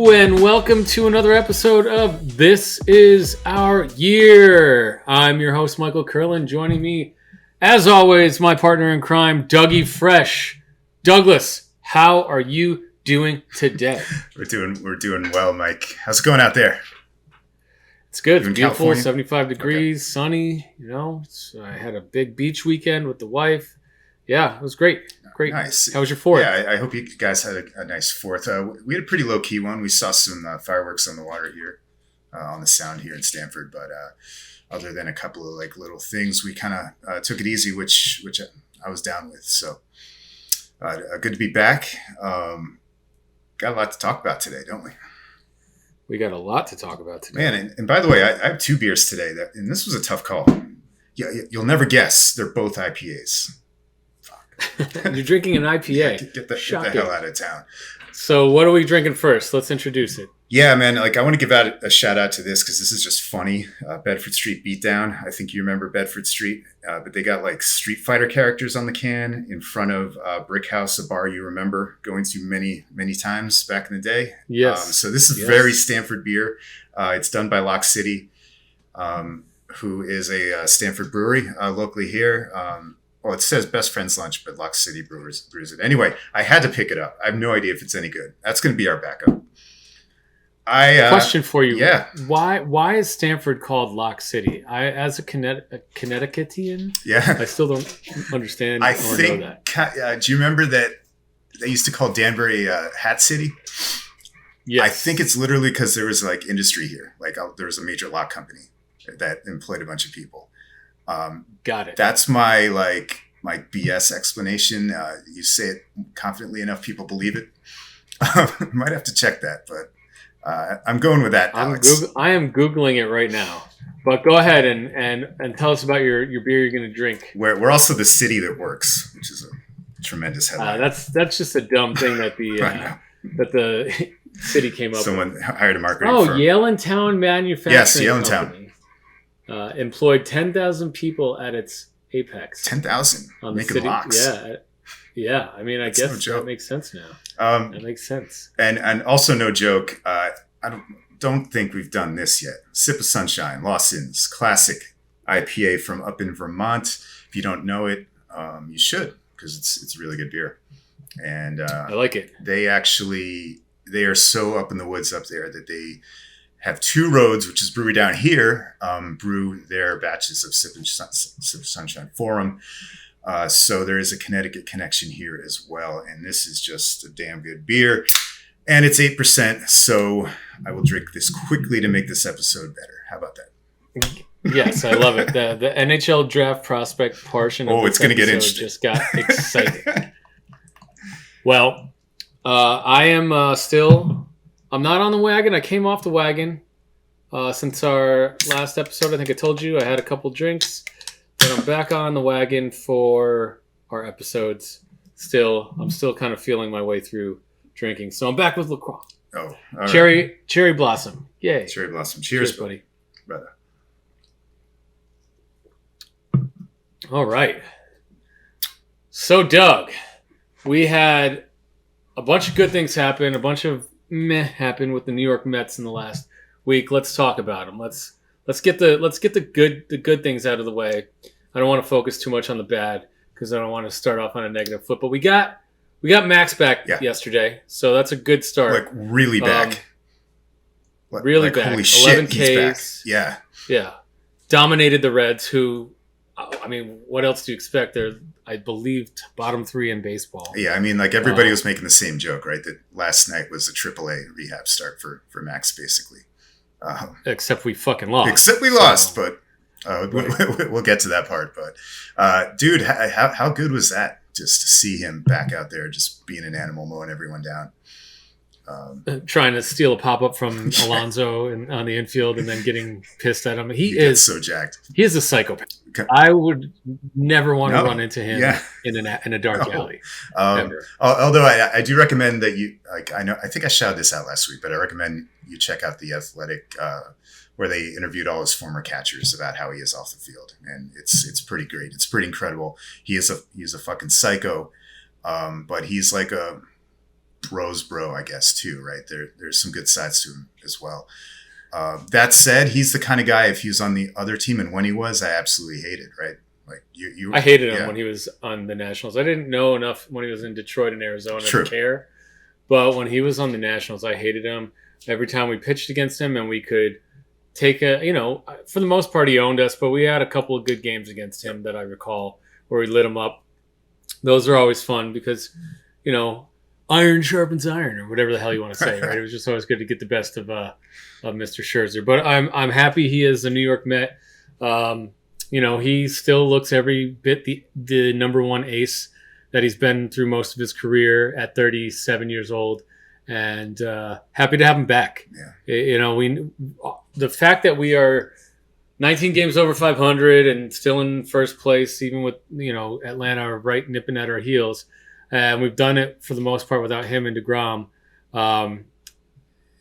Hello and welcome to another episode of This Is Our Year. I'm your host, Michael Kurland. Joining me, as always, my partner in crime, Dougie Fresh. Douglas, how are you doing today? We're doing well, Mike. How's it going out there? It's good. It's beautiful, California? 75 degrees, okay. Sunny. I had a big beach weekend with the wife. Yeah, it was great. Great. Nice. How was your 4th? Yeah, I hope you guys had a nice 4th. We had a pretty low-key one. We saw some fireworks on the water here, on the Sound here in Stamford. But other than a couple of little things, we kind of took it easy, which I was down with. So good to be back. Got a lot to talk about today, don't we? We got a lot to talk about today. Man, and by the way, I have 2 beers today, and this was a tough call. Yeah, you'll never guess. They're both IPAs. You're drinking an IPA. Get the hell out of town. So what are we drinking first? Let's introduce it. Yeah, man. I want to give out a shout out to this because this is just funny. Bedford Street Beatdown. I think you remember Bedford Street, but they got Street Fighter characters on the can in front of Brick House, a bar you remember going to many, many times back in the day. Yes. So this is very Stanford beer. It's done by Lock City, who is a Stanford brewery locally here. Well, it says Best Friends Lunch, but Lock City brews it. Anyway, I had to pick it up. I have no idea if it's any good. That's going to be our backup. Question for you. Yeah. Why is Stanford called Lock City? As a Connecticutian, I still don't understand or know that. Do you remember that they used to call Danbury Hat City? Yes. I think it's literally because there was industry here. There was a major lock company that employed a bunch of people. Got it. That's my my BS explanation. You say it confidently enough, people believe it. Might have to check that, but I'm going with that. Alex. I am Googling it right now. But go ahead and tell us about your beer you're going to drink. We're also the city that works, which is a tremendous headline. That's just a dumb thing that the city came up with. Someone hired a marketing firm. Yalentown Manufacturing. Yes, Yalentown. Employed 10,000 people at its apex. 10,000 on the making city. locks. Yeah. I mean, I guess that makes sense now. That makes sense. And also, no joke. I don't think we've done this yet. Sip of Sunshine, Lawson's classic IPA from up in Vermont. If you don't know it, you should, because it's really good beer. And I like it. They are so up in the woods up there that they have 2 roads, which is brewery down here, brew their batches of Sip of Sunshine for them. So there is a Connecticut connection here as well. And this is just a damn good beer. And it's 8%. So I will drink this quickly to make this episode better. How about that? Yes, I love it. The NHL draft prospect portion of it's going to get interesting. Just got exciting. Well, I am still... I'm not on the wagon. I came off the wagon since our last episode. I think I told you I had a couple drinks, but I'm back on the wagon for our episodes. I'm still kind of feeling my way through drinking. So I'm back with LaCroix. Oh, all right. Cherry Blossom. Yay. Cherry Blossom. Cheers, buddy. Brother. All right. So, Doug, we had a bunch of good things happen, a bunch of meh happened with the New York Mets in the last week. Let's talk about them. Let's get the good things out of the way. I don't want to focus too much on the bad because I don't want to start off on a negative foot. But we got Max back yesterday, so that's a good start. Really back. Really back. Holy 11 shit, Ks. He's back. Yeah. Dominated the Reds, who, I mean, what else do you expect? They're, I believe, bottom 3 in baseball. Yeah, I mean, everybody was making the same joke, right? That last night was a AAA rehab start for Max, basically. Except we fucking lost. Except we lost, but we'll get to that part. But, dude, how good was that? Just to see him back out there, just being an animal, mowing everyone down. Trying to steal a pop-up from Alonso on the infield and then getting pissed at him. He is so jacked. He is a psychopath. I would never want to run into him in a dark alley. Although I do recommend that you I think I shouted this out last week, but I recommend you check out The Athletic, where they interviewed all his former catchers about how he is off the field, and it's pretty great. It's pretty incredible. He is a fucking psycho, but he's like Rose bro, I guess, too, right? There's some good sides to him as well. That said, he's the kind of guy, if he was on the other team and when he was, I absolutely hated, right? Like I hated him when he was on the Nationals. I didn't know enough when he was in Detroit and Arizona to care. But when he was on the Nationals, I hated him. Every time we pitched against him and we could take for the most part, he owned us, but we had a couple of good games against him that I recall where we lit him up. Those are always fun because, iron sharpens iron, or whatever the hell you want to say, right? It was just always good to get the best of Mr. Scherzer. But I'm happy he is a New York Met. He still looks every bit the number one ace that he's been through most of his career at 37 years old, and happy to have him back. Yeah. The fact that we are 19 games over 500 and still in first place, even with Atlanta right nipping at our heels, and we've done it for the most part without him and DeGrom.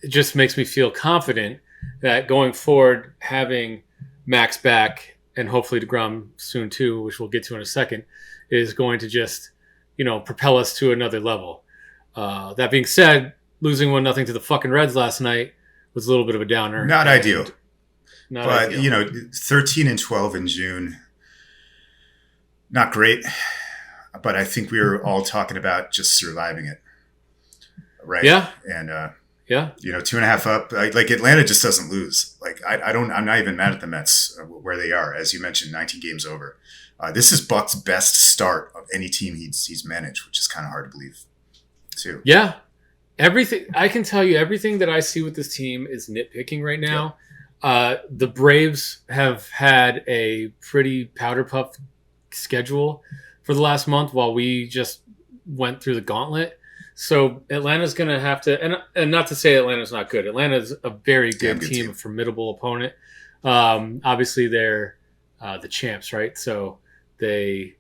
It just makes me feel confident that going forward, having Max back and hopefully DeGrom soon too, which we'll get to in a second, is going to just propel us to another level. That being said, losing 1-0 to the fucking Reds last night was a little bit of a downer. Not ideal. But, 13-12 in June, not great. But I think we were all talking about just surviving it. Right? Yeah. And, 2.5 up. Like Atlanta just doesn't lose. Like, I'm not even mad at the Mets where they are. As you mentioned, 19 games over. This is Buck's best start of any team he's managed, which is kind of hard to believe, too. Yeah. I can tell you everything that I see with this team is nitpicking right now. Yeah. The Braves have had a pretty powder puff schedule for the last month while we just went through the gauntlet. So Atlanta's going to have to, and not to say Atlanta's not good. Atlanta's a very good team, a formidable opponent. Obviously, they're the champs, right? So they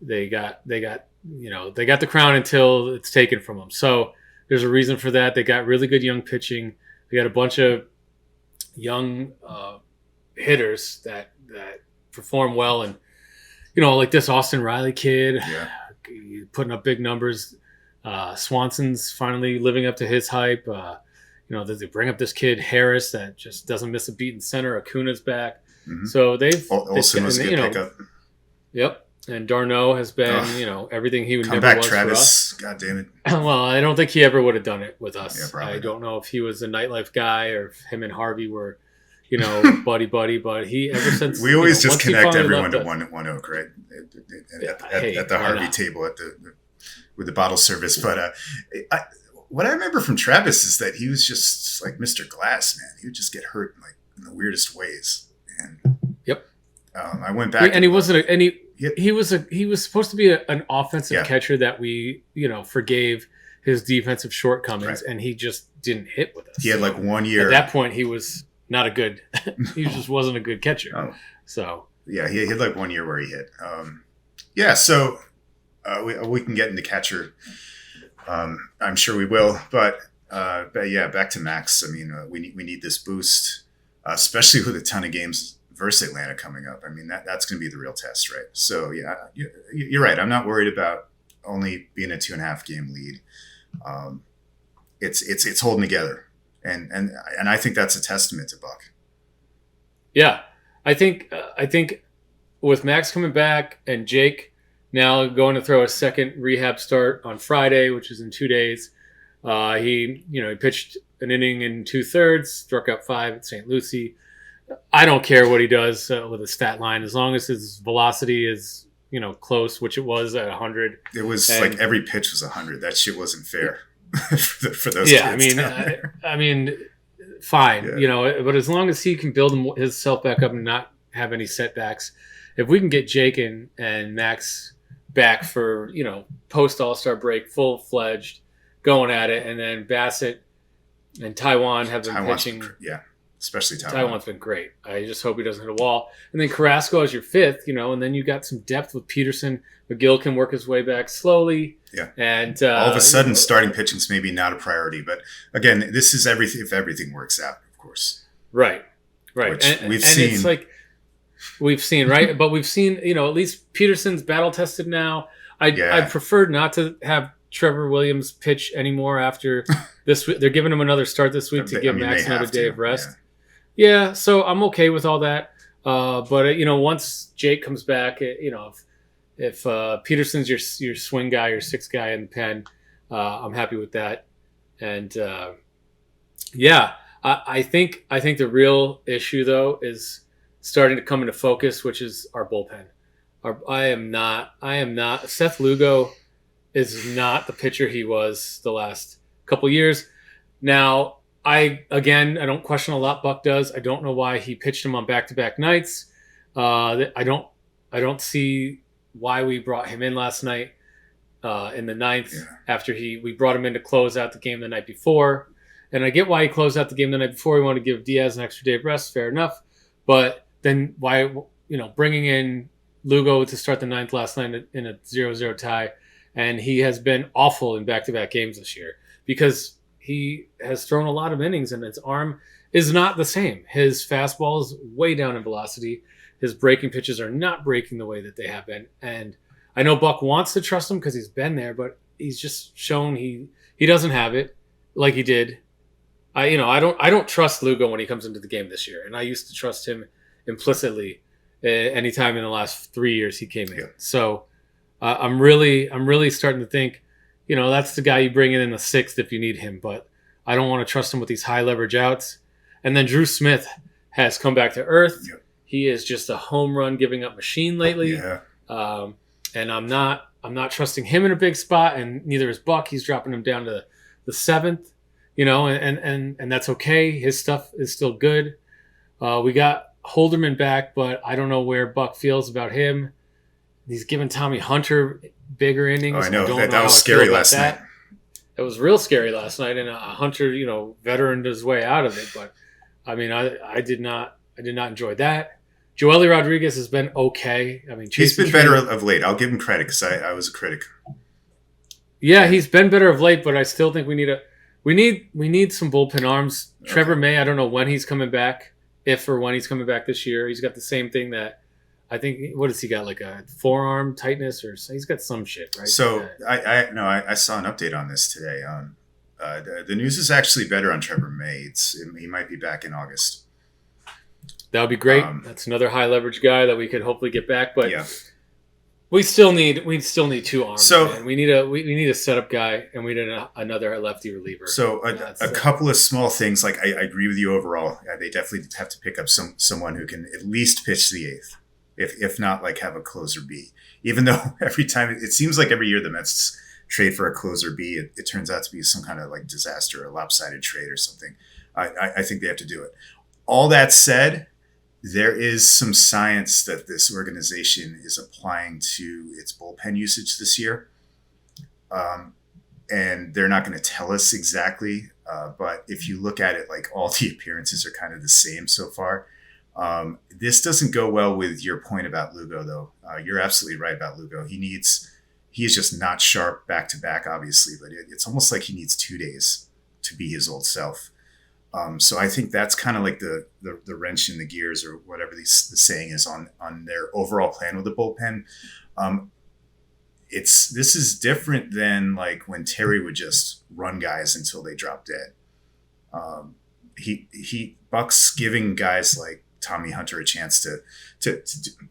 got the crown until it's taken from them. So there's a reason for that. They got really good young pitching. They got a bunch of young hitters that perform well, and like this Austin Riley kid, putting up big numbers. Swanson's finally living up to his hype. They bring up this kid Harris that just doesn't miss a beat in center. Acuna's back, so Olsen was a good pickup. Yep, and Darno has been everything he would come never back, was Travis. For us. God damn it. Well, I don't think he ever would have done it with us. Yeah, I don't know if he was a nightlife guy or if him and Harvey were buddy. But he ever since we always just connect everyone to one Oak, right? At the Harvey table with the bottle service. But what I remember from Travis is that he was just like Mr. Glass, man. He would just get hurt in the weirdest ways. And I went back, and he wasn't he was supposed to be an offensive catcher that we forgave his defensive shortcomings, and he just didn't hit with us. He had like 1 year. At that point, he was not a good. He just wasn't a good catcher. Oh. So he had like 1 year where he hit. So we can get into catcher. I'm sure we will, but back to Max. I mean, we need this boost, especially with a ton of games versus Atlanta coming up. I mean, that's going to be the real test, right? So you're right. I'm not worried about only being a 2.5 game lead. It's holding together, and I think that's a testament to Buck. Yeah, I think with Max coming back and Jake now going to throw a second rehab start on Friday, which is in 2 days. He pitched an inning in 2/3, struck out 5 at St. Lucie. I don't care what he does with a stat line as long as his velocity is close, which it was at 100. It was like every pitch was 100. That shit wasn't fair for those kids. I mean, fine, but as long as he can build himself back up and not have any setbacks, if we can get Jake and Max back for post All-Star break, full-fledged, going at it, and then Bassett and Taiwan have been pitching. Especially Taiwan. Taiwan's been great. I just hope he doesn't hit a wall. And then Carrasco as your fifth, and then you got some depth with Peterson. McGill can work his way back slowly. Yeah. And all of a sudden, starting pitching's maybe not a priority. But again, this is everything if everything works out, of course. Right. Which we've seen. And it's like we've seen, right? But we've seen, at least Peterson's battle tested now. I preferred not to have Trevor Williams pitch anymore after this. They're giving him another start this week to give Max another day of rest. Yeah, so I'm okay with all that. But once Jake comes back, if Peterson's your swing guy, your sixth guy in the pen, I'm happy with that. And I think the real issue though is starting to come into focus, which is our bullpen. I am not. Seth Lugo is not the pitcher he was the last couple years. Now, I don't question a lot Buck does. I don't know why he pitched him on back-to-back nights. I don't see why we brought him in last night in the ninth after we brought him in to close out the game the night before. And I get why he closed out the game the night before. He wanted to give Diaz an extra day of rest. Fair enough. But then why, bringing in Lugo to start the ninth last night in a 0-0 tie, and he has been awful in back-to-back games this year because he has thrown a lot of innings and his arm is not the same. His fastball is way down in velocity. His breaking pitches are not breaking the way that they have been. And I know Buck wants to trust him because he's been there, but he's just shown he doesn't have it like he did. I don't trust Lugo when he comes into the game this year, and I used to trust him implicitly anytime in the last 3 years he came in. Yeah. So I'm really starting to think, that's the guy you bring in the sixth if you need him, but I don't want to trust him with these high leverage outs. And then Drew Smith has come back to earth. Yep. He is just a home run giving up machine lately. Yeah. And I'm not trusting him in a big spot, and neither is Buck. He's dropping him down to the seventh, and that's okay. His stuff is still good. We got Holderman back, but I don't know where Buck feels about him. He's given Tommy Hunter bigger innings. Oh, I know. That was scary last night. It was real scary last night, and Hunter, veteraned his way out of it. But I mean, I did not enjoy that. Joely Rodriguez has been okay. I mean, he's been better of late. I'll give him credit because I was a critic. Yeah, he's been better of late, but I still think we need some bullpen arms. Okay. Trevor May, I don't know when he's coming back, if or when he's coming back this year. He's got the same thing that I think. What has he got? Like a forearm tightness, or he's got some shit, right? So I saw an update on this today. The news is actually better on Trevor May. He might be back in August. That would be great. That's another high leverage guy that we could hopefully get back. But we still need two arms. So man. we need a setup guy, and we need another lefty reliever. So a couple of small things. Like I agree with you overall. They definitely have to pick up someone who can at least pitch the eighth, if not like have a closer B. Even though every time it seems like every year the Mets trade for a closer B, it turns out to be some kind of like disaster, a lopsided trade or something. I think they have to do it. All that said, there is some science that this organization is applying to its bullpen usage this year. And they're not going to tell us exactly. But if you look at it, like all the appearances are kind of the same so far. This doesn't go well with your point about Lugo, though. You're absolutely right about Lugo. He is just not sharp back to back, obviously, but it's almost like he needs 2 days to be his old self. So I think that's kind of like the wrench in the gears, or whatever the saying is on their overall plan with the bullpen. This is different than like when Terry would just run guys until they drop dead. Buck's giving guys like Tommy Hunter a chance to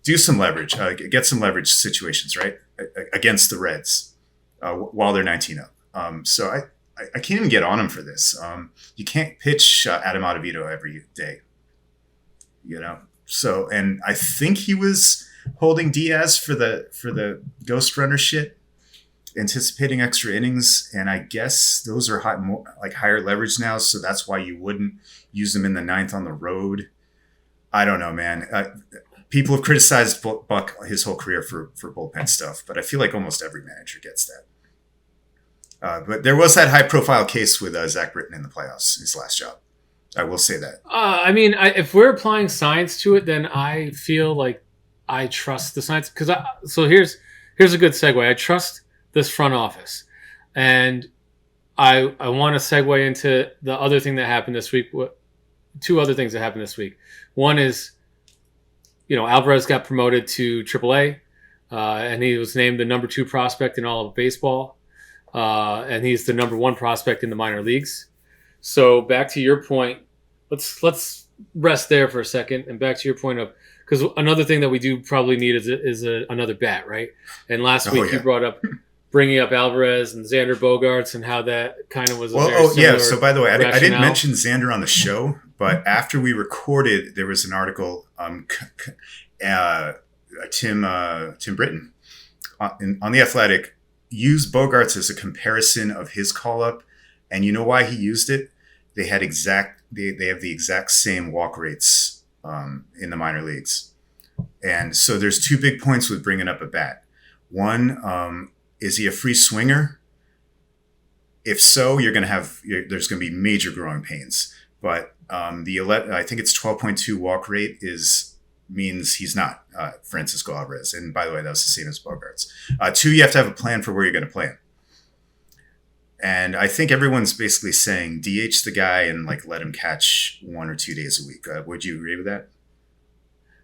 do some leverage, get some leverage situations, right, against the Reds while they're 19-0. So I can't even get on him for this. You can't pitch Adam Ottavino every day, So, and I think he was holding Diaz for the ghost runner shit, anticipating extra innings, and I guess those are higher leverage now, so that's why you wouldn't use them in the ninth on the road. I don't know, man. People have criticized Buck his whole career for bullpen stuff, but I feel like almost every manager gets that. But there was that high-profile case with Zach Britton in the playoffs, his last job. I will say that. If we're applying science to it, then I feel like I trust the science. So here's a good segue. I trust this front office, and I want to segue into the other thing that happened this week. Two other things that happened this week. One is, Alvarez got promoted to AAA, and he was named the number 2 prospect in all of baseball. and he's the number one prospect in the minor leagues. So back to your point, let's rest there for a second, and back to your point of, because another thing that we do probably need is another bat, right? And last week you brought up bringing up Alvarez and Xander Bogaerts and how that kind of was So by the way, I didn't mention Xander on the show, but after we recorded, there was an article, Tim Britton on The Athletic used Bogaerts as a comparison of his call-up, and you know why he used it? They have the exact same walk rates in the minor leagues. And so there's two big points with bringing up a bat. One, is he a free swinger? If so, there's going to be major growing pains. But I think it's 12.2 walk rate means he's not Francisco Alvarez. And by the way, that's the same as Bogaerts. Two, you have to have a plan for where you're going to play him. And I think everyone's basically saying DH the guy and let him catch 1 or 2 days a week. Would you agree with that?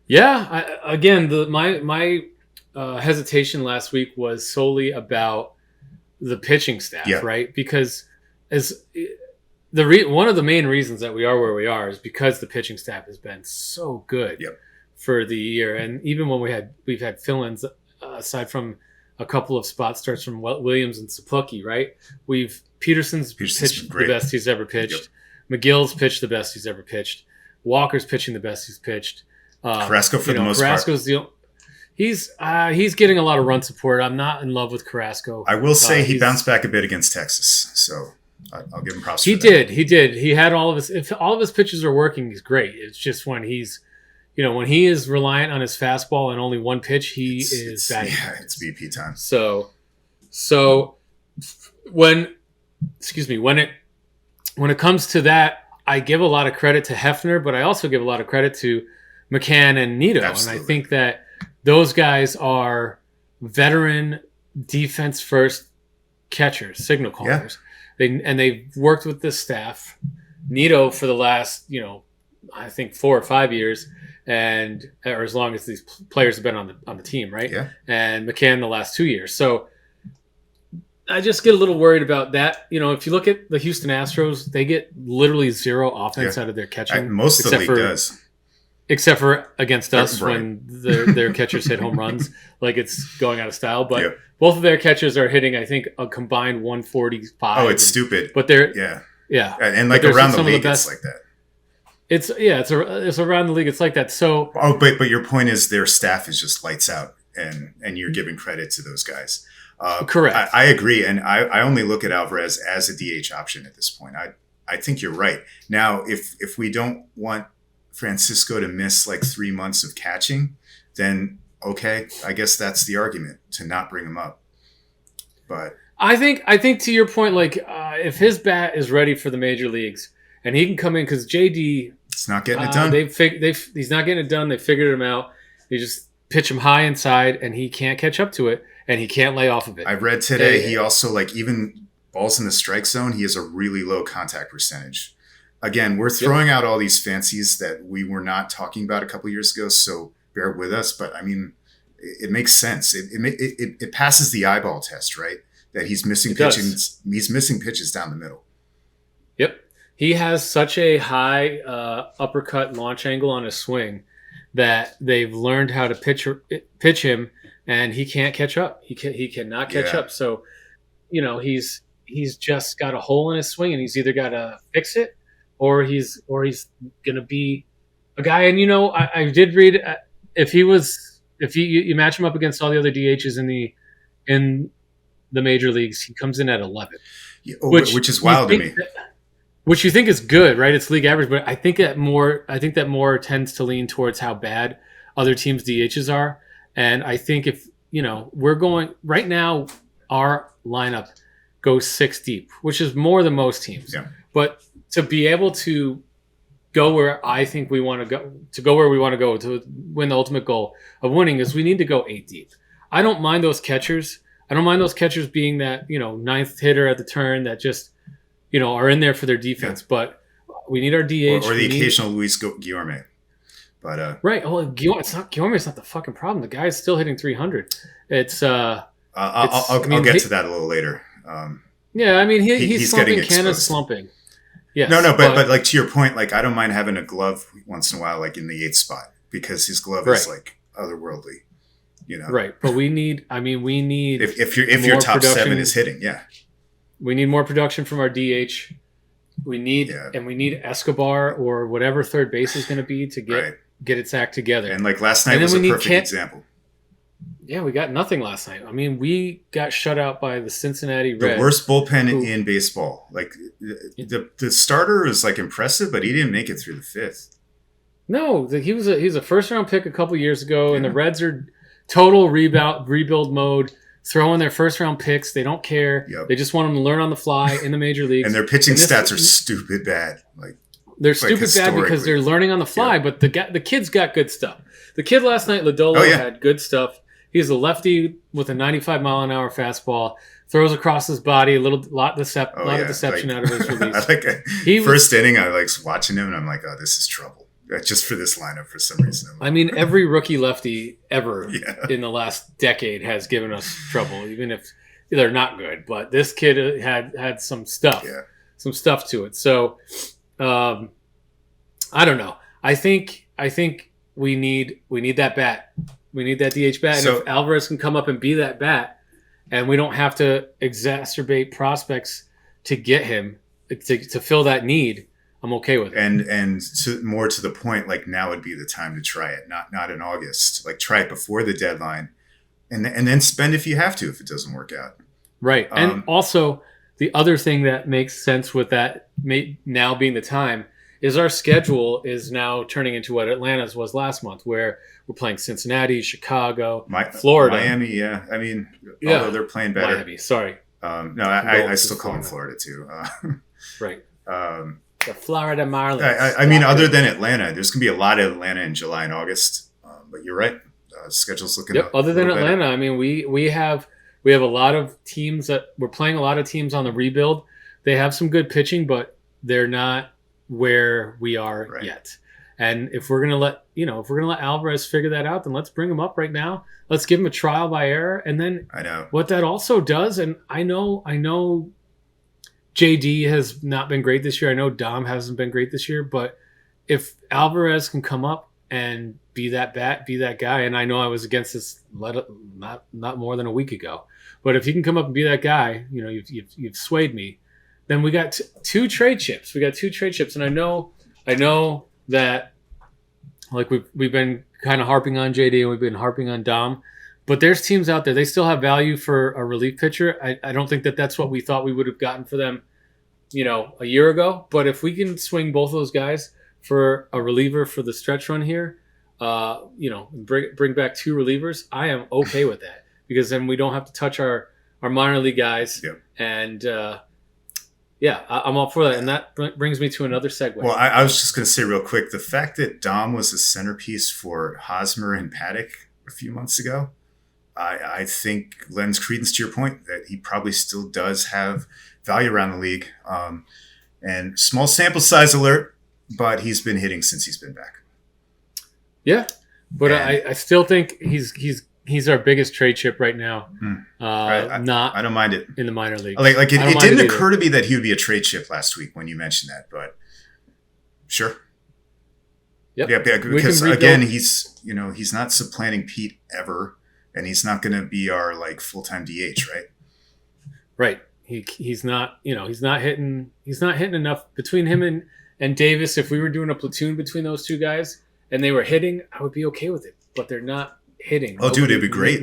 Yeah. My hesitation last week was solely about the pitching staff, right? Because one of the main reasons that we are where we are is because the pitching staff has been so good for the year. And even when we've had fill-ins, aside from a couple of spot starts from Williams and Sapucki, right? Peterson's pitched the best he's ever pitched. McGill's pitched the best he's ever pitched. Walker's pitching the best he's pitched. Carrasco for the most part. He's getting a lot of run support. I'm not in love with Carrasco. I will say he bounced back a bit against Texas, so I'll give him props. He did. He had if all of his pitches are working, he's great. It's just when when he is reliant on his fastball and only one pitch, it's batting. Yeah, it's BP time. So when it comes to that, I give a lot of credit to Hefner, but I also give a lot of credit to McCann and Nito. Absolutely. And I think that those guys are veteran defense first catchers, signal callers. Yeah. They've worked with this staff, Nito for the last, I think 4 or 5 years, or as long as these players have been on the team, right? Yeah. And McCann the last 2 years. So I just get a little worried about that. If you look at the Houston Astros, they get literally zero offense out of their catching. Most of the league does. Except for against us when their catchers hit home runs, like it's going out of style. But both of their catchers are hitting, I think, a combined 145. Oh, it's stupid. But they're and around the league, it's like that. It's around the league. It's like that. So but your point is their staff is just lights out, and you're giving credit to those guys. Correct. I agree, and I only look at Alvarez as a DH option at this point. I think you're right. Now, if we don't want Francisco to miss 3 months of catching, then okay, I guess that's the argument to not bring him up. But I think to your point, if his bat is ready for the major leagues and he can come in, because JD, it's not getting it done. He's not getting it done. They figured him out. They just pitch him high inside, and he can't catch up to it, and he can't lay off of it. I read today he also even balls in the strike zone. He has a really low contact percentage. Again, we're throwing out all these fancies that we were not talking about a couple years ago, so bear with us. But I mean, it makes sense. It passes the eyeball test, right? That he's missing pitches. He's missing pitches down the middle. Yep, he has such a high uppercut launch angle on his swing that they've learned how to pitch him, and he can't catch up. He cannot catch up. So, he's just got a hole in his swing, and he's either got to fix it, or he's going to be a guy. And I did read if you match him up against all the other DHs in the major leagues, he comes in at 11, which is wild to me. Which you think is good, right? It's league average, but I think that more tends to lean towards how bad other teams' DHs are. And I think if we're going right now, our lineup goes 6 deep, which is more than most teams. Yeah. But to be able to go where I think we want to go where we want to go to win the ultimate goal of winning, is we need to go 8 deep. I don't mind those catchers. I don't mind those catchers being that, ninth hitter at the turn that just, are in there for their defense. Yeah. But we need our DH. Or the occasional Luis Guillorme. But right. Oh, Guillorme's not the fucking problem. The guy's still hitting 300. It's I'll get to that a little later. Yeah, I mean he's getting slumping. Canna's exposed. slumping. Yes, No, but like to your point, like I don't mind having a glove once in a while, like in the 8th spot, because his glove is like otherworldly, you know. Right, but we need. I mean, we need if your top production. 7 is hitting, yeah. We need more production from our DH. We need and we need Escobar or whatever third base is going to be to get its act together. And like last night was a perfect example. Yeah, we got nothing last night. I mean, we got shut out by the Cincinnati Reds. The worst bullpen in baseball. Like the starter is like impressive, but he didn't make it through the 5th. No, he's a first round pick a couple years ago, and the Reds are total rebuild mode, throwing their first round picks. They don't care. Yep. They just want them to learn on the fly in the major leagues. And their pitching stats are stupid bad. They're stupid bad because they're learning on the fly. But the kid's got good stuff. The kid last night, Lodolo, had good stuff. He's a lefty with a 95-mile-an-hour fastball. Throws across his body, lot of deception out of his release. First inning, I like watching him, and I'm like, oh, this is trouble. Just for this lineup for some reason. I mean, every rookie lefty ever in the last decade has given us trouble, even if they're not good. But this kid had some stuff, to it. So I don't know. I think we need that bat. We need that DH bat. And if Alvarez can come up and be that bat, and we don't have to exacerbate prospects to get him to fill that need, I'm okay with it. And more to the point, like now would be the time to try it, not in August. Like try it before the deadline, and then spend if you have to if it doesn't work out. Right. And also the other thing that makes sense with that now being the time is our schedule is now turning into what Atlanta's was last month, where we're playing Cincinnati, Chicago, Florida. Miami, yeah. I mean, although they're playing better. Miami, sorry. No, I still call them Florida too. Right. The Florida Marlins. I mean, other than Atlanta, there's going to be a lot of Atlanta in July and August. But you're right. Schedule's looking up. Other than Atlanta, better. I mean, we have a lot of teams that we're playing a lot of teams on the rebuild. They have some good pitching, but they're not where we are yet. And if we're gonna let Alvarez figure that out, then let's bring him up right now. Let's give him a trial by error, and then I know what that also does. And I know JD has not been great this year. I know Dom hasn't been great this year, but if Alvarez can come up and be that bat, be that guy, and I know I was against this not more than a week ago, but if he can come up and be that guy, you've swayed me. Then we got two trade chips. And I know that like we've been kind of harping on JD and we've been harping on Dom, but there's teams out there. They still have value for a relief pitcher. I don't think that's what we thought we would have gotten for them, a year ago. But if we can swing both of those guys for a reliever for the stretch run here, bring back two relievers, I am okay with that, because then we don't have to touch our minor league guys. Yep. And I'm all for that. And that brings me to another segue. Well, I was just going to say real quick, the fact that Dom was a centerpiece for Hosmer and Paddock a few months ago, I think lends credence to your point that he probably still does have value around the league. And small sample size alert, but he's been hitting since he's been back. Yeah, but I still think he's our biggest trade chip right now. I don't mind it in the minor league. Like it didn't occur to me that he would be a trade chip last week when you mentioned that, but sure. Yep. Yeah, because again, he's not supplanting Pete ever, and he's not going to be our like full-time DH, right? Right. He's not hitting enough between him and Davis. If we were doing a platoon between those two guys and they were hitting, I would be okay with it. But they're not hitting. Oh, dude, it'd be great.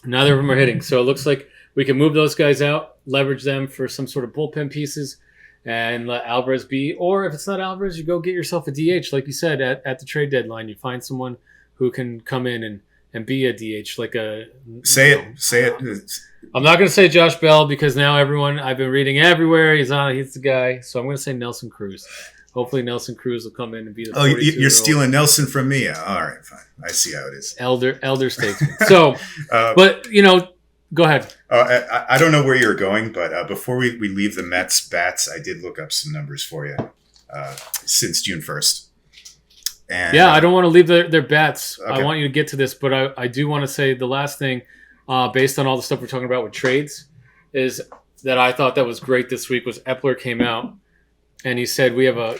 Neither of them are hitting. So it looks like we can move those guys out, leverage them for some sort of bullpen pieces, and let Alvarez be. Or if it's not Alvarez, you go get yourself a DH. Like you said, at the trade deadline, you find someone who can come in and be a DH. Like say it. I'm not going to say Josh Bell, because now I've been reading everywhere. He's the guy. So I'm going to say Nelson Cruz. Hopefully Nelson Cruz will come in and be the 42-year-old. You're stealing Nelson from me. All right, fine. I see how it is. Elder statesman. So, but, go ahead. I don't know where you're going, but before we leave the Mets bats, I did look up some numbers for you since June 1st. And, I don't want to leave their bats. Okay. I want you to get to this, but I do want to say the last thing, based on all the stuff we're talking about with trades, is that I thought that was great this week was Epler came out and he said we have a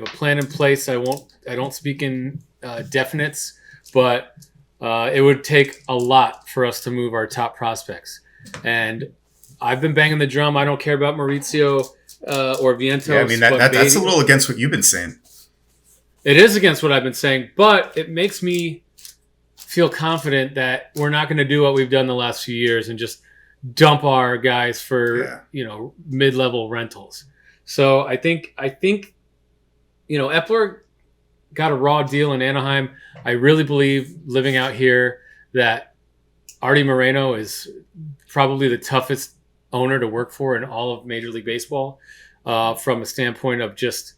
plan in place. I don't speak in definites, but it would take a lot for us to move our top prospects. And I've been banging the drum. I don't care about Maurizio or Vientos. Yeah, I mean that's a little against what you've been saying. It is against what I've been saying, but it makes me feel confident that we're not going to do what we've done the last few years and just dump our guys for mid-level rentals. So I think Epler got a raw deal in Anaheim. I really believe living out here that Artie Moreno is probably the toughest owner to work for in all of Major League Baseball, from a standpoint of just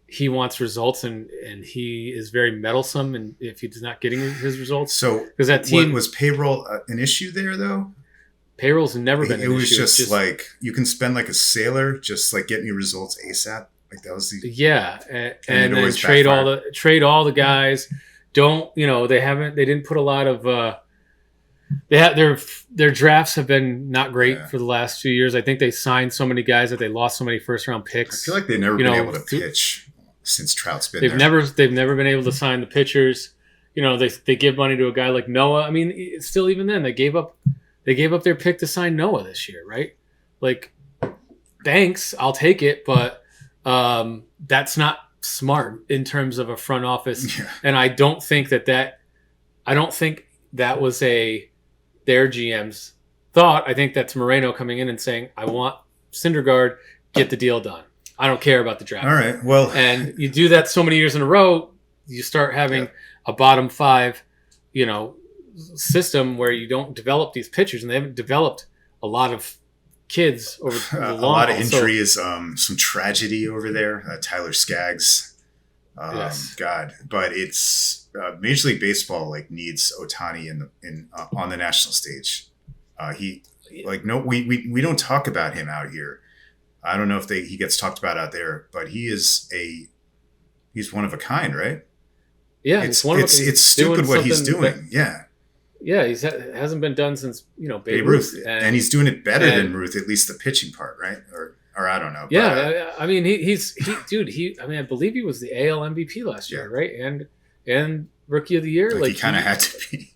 he wants results and he is very meddlesome, and if he's not getting his results. So because that team was payroll an issue there though? Payroll's never been an issue. It was just like you can spend like a sailor, just like get me results ASAP. Like that was the and then trade all the guys. They didn't put a lot of their drafts have been not great for the last few years. I think they signed so many guys that they lost so many first round picks. I feel like they've never been able to pitch since Trout's been there. They've never been able to sign the pitchers. They give money to a guy like Noah. I mean, still even then they gave up their pick to sign Noah this year, right? Like, thanks, I'll take it, but that's not smart in terms of a front office. Yeah. And I don't think that was their GM's thought. I think that's Moreno coming in and saying, I want Syndergaard, get the deal done. I don't care about the draft. All right, well. And you do that so many years in a row, you start having a bottom five, system where you don't develop these pitchers, and they haven't developed a lot of kids over the long haul. A lot of injuries, some tragedy over there. Tyler Skaggs. Yes. God, but it's Major League Baseball needs Ohtani on the national stage. We don't talk about him out here. I don't know if he gets talked about out there, but he's one of a kind, right? Yeah, it's stupid what he's doing. Yeah, it hasn't been done since Babe Ruth, and he's doing it better than Ruth, at least the pitching part, right? Or I don't know. Yeah, I mean I believe he was the AL MVP last year, right? And Rookie of the Year. He kind of had to be.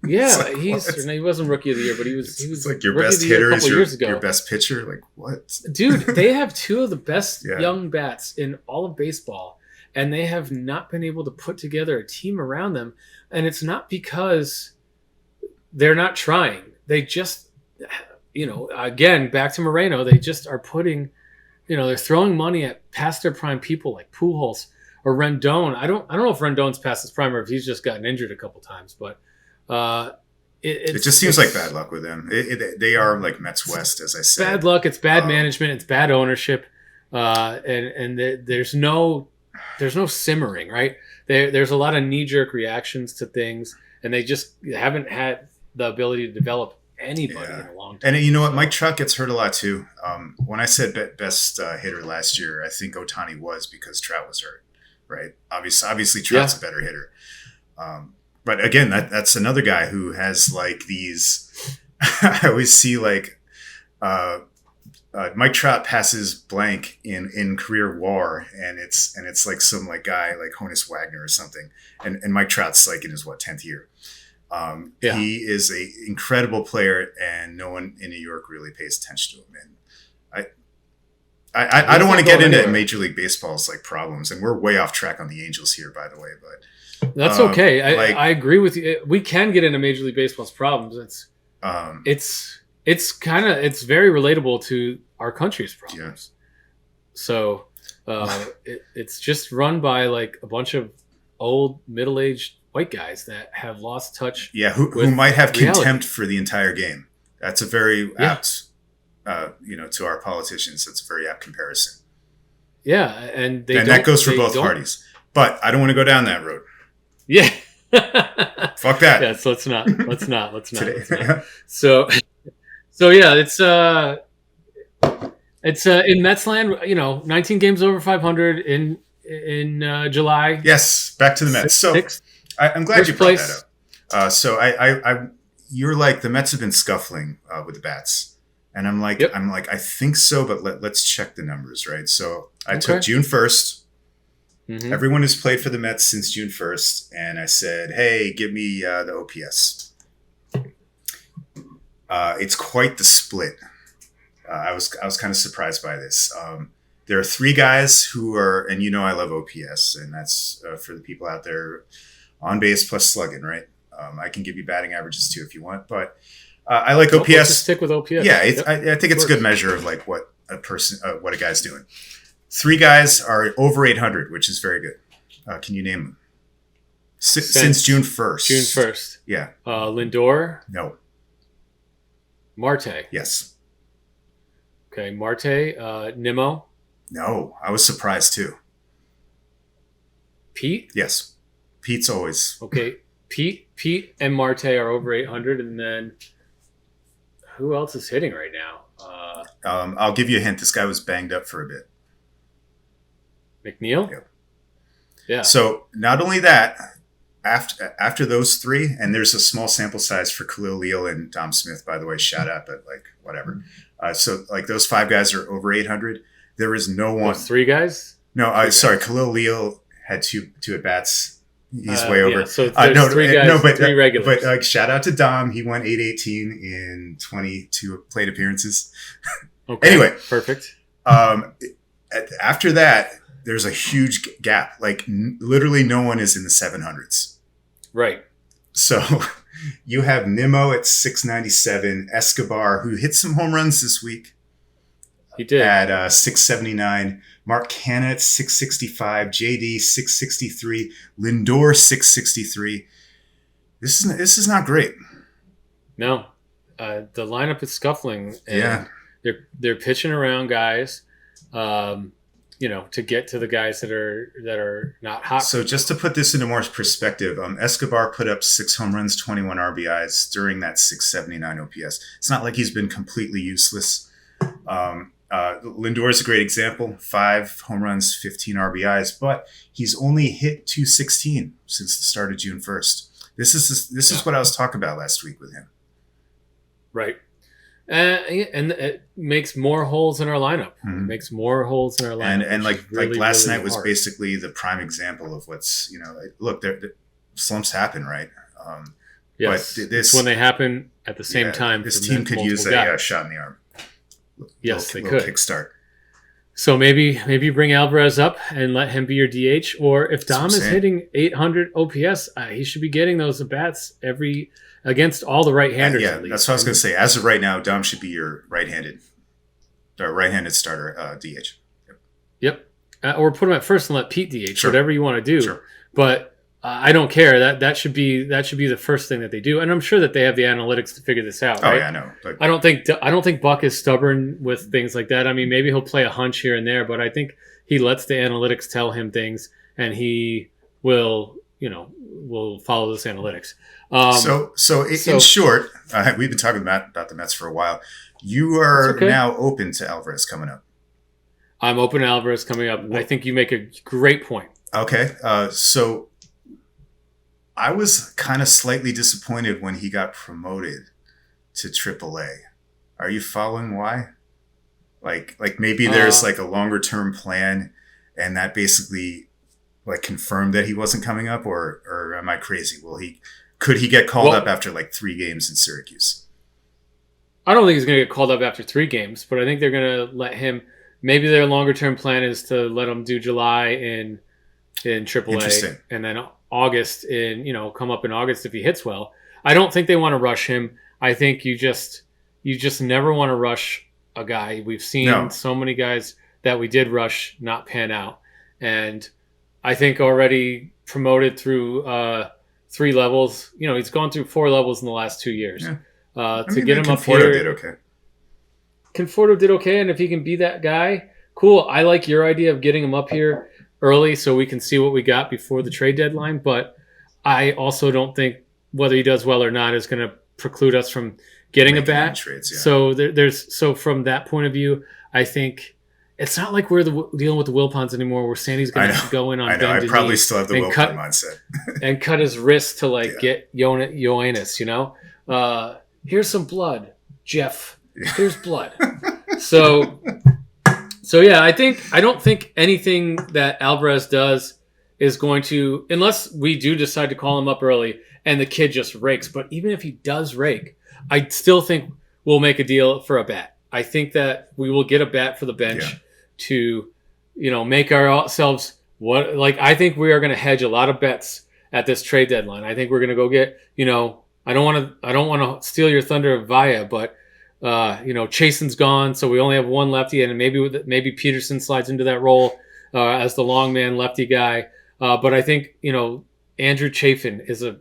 Yeah, he wasn't Rookie of the Year, but he was like your best hitter is your best pitcher. Like what? Dude, they have two of the best young bats in all of baseball, and they have not been able to put together a team around them. And it's not because they're not trying. They just, again, back to Moreno, they just are putting, they're throwing money at past their prime people like Pujols or Rendon. I don't know if Rendon's past his prime or if he's just gotten injured a couple times, but it just seems like bad luck with them. They are like Mets West, as I said. Bad luck. It's bad management. It's bad ownership. And there's no simmering, right? There's a lot of knee-jerk reactions to things, and they just haven't had the ability to develop anybody in a long time. And you know what? Mike Trout gets hurt a lot too. When I said best hitter last year, I think Ohtani was because Trout was hurt, right? Obviously Trout's a better hitter. But again, that's another guy who has these. I always see Mike Trout passes blank in career WAR, and it's like some guy like Honus Wagner or something, and Mike Trout's in his 10th year. He is a incredible player, and no one in New York really pays attention to him. And I don't want to get into Major League Baseball's problems, and we're way off track on the Angels here, by the way, but. That's okay. I agree with you. We can get into Major League Baseball's problems. It's very relatable to our country's problems. Yeah. So it's just run by a bunch of old middle-aged white guys that have lost touch. Yeah, who might have contempt for the entire game. That's a very apt, to our politicians. That's a very apt comparison. Yeah, and that goes for both parties. But I don't want to go down that road. Yeah. Fuck that. Yes, let's not. So yeah, it's in Mets land, 19 games over 500 in July. Yes, back to the Mets. I'm glad you brought that up. So you're the Mets have been scuffling with the bats, And Yep. I think so, but let's check the numbers, right? So I took Okay. June 1st. Mm-hmm. Everyone has played for the Mets since June 1st. And I said, hey, give me the OPS. It's quite the split. I was kind of surprised by this. There are three guys who are, and I love OPS, and that's for the people out there, on base plus slugging, right? I can give you batting averages too if you want, but I like OPS. Let's just stick with OPS. Yeah, I think it's a good measure of like what a guy's doing. Three guys are over 800, which is very good. Can you name them? Since June 1st. June 1st. Yeah. Lindor. No. Marte. Yes. Okay, Marte. Nimmo. No. I was surprised too. Pete. Yes. Pete's always. Okay, Pete and Marte are over 800, and then who else is hitting right now? I'll give you a hint. This guy was banged up for a bit. McNeil? Yeah. So not only that, after those three, and there's a small sample size for Khalil Leal and Dom Smith, by the way, shout out, but like whatever. So like those five guys are over 800. There is no one. Those three guys? No, sorry. Khalil Leal had two at bats. He's way over. Yeah, so there's three guys, three regulars. But shout out to Dom. He won 818 in 22 plate appearances. Okay, anyway, perfect. After that, there's a huge gap. Like literally no one is in the 700s. Right. So you have Nimmo at 697, Escobar, who hit some home runs this week. He did. At 679, Mark Canha at 665, JD 663, Lindor 663. This is not great. No. The lineup is scuffling. And they're pitching around guys. To get to the guys that are not hot. So just to put this into more perspective, Escobar put up 6 home runs, 21 RBIs during that 679 OPS. It's not like he's been completely useless. Lindor is a great example. 5 home runs, 15 RBIs, but he's only hit 216 since the start of June 1st. This is what I was talking about last week with him. Right. And it makes more holes in our lineup. Mm-hmm. It makes more holes in our lineup. And like really, last really night was hard. basically the prime example of what's, look, the slumps happen, right? Yes. But it's when they happen at the same time. This team could use a shot in the arm. Yes, they little could. Kickstart. So maybe bring Alvarez up and let him be your DH. Or if Dom is hitting 800 OPS, he should be getting those at bats against all the right-handers. Yeah, at least. that's what I was going to say. As of right now, Dom should be your right-handed starter DH. Yep. Or put him at first and let Pete DH. Sure. Whatever you want to do. Sure. But I don't care. That should be the first thing that they do. And I'm sure that they have the analytics to figure this out. Oh right? yeah, I know. But I don't think Buck is stubborn with things like that. I mean, maybe he'll play a hunch here and there, but I think he lets the analytics tell him things, and he will follow this analytics. In short, we've been talking about the Mets for a while. You are now open to Alvarez coming up. I'm open to Alvarez coming up. I think you make a great point. Okay, so I was kind of slightly disappointed when he got promoted to AAA. Are you following why? Like maybe there's like a longer term plan, and that basically like confirmed that he wasn't coming up, or am I crazy? Could he get called up after like 3 games in Syracuse? I don't think he's going to get called up after 3 games, but I think they're going to let him. Maybe their longer term plan is to let him do July in AAA, and then August come up in August if he hits well. I don't think they want to rush him. I think you just never want to rush a guy. We've seen so many guys that we did rush not pan out, and I think already promoted through 3 levels. He's gone through 4 levels in the last 2 years. Yeah. Get him up here. Conforto did okay. Conforto did okay, and if he can be that guy, cool. I like your idea of getting him up here early so we can see what we got before the trade deadline, but I also don't think whether he does well or not is going to preclude us from getting a bat. Trades, yeah. So from that point of view, I think it's not like we're dealing with the Wilpons anymore where Sandy's going to have to go in on I know. I probably Denis still have the Wilpon mindset. and cut his wrist to get Ioannis, here's some blood, Jeff. There's blood. So yeah, I don't think anything that Alvarez does is going to, unless we do decide to call him up early and the kid just rakes. But even if he does rake, I still think we'll make a deal for a bat. I think that we will get a bat for the bench to, make ourselves I think we are going to hedge a lot of bets at this trade deadline. I think we're going to go get, I don't want to steal your thunder, Vaya, but Chasen's gone, so we only have one lefty, and maybe Peterson slides into that role as the long man lefty guy. But I think Andrew Chafin is a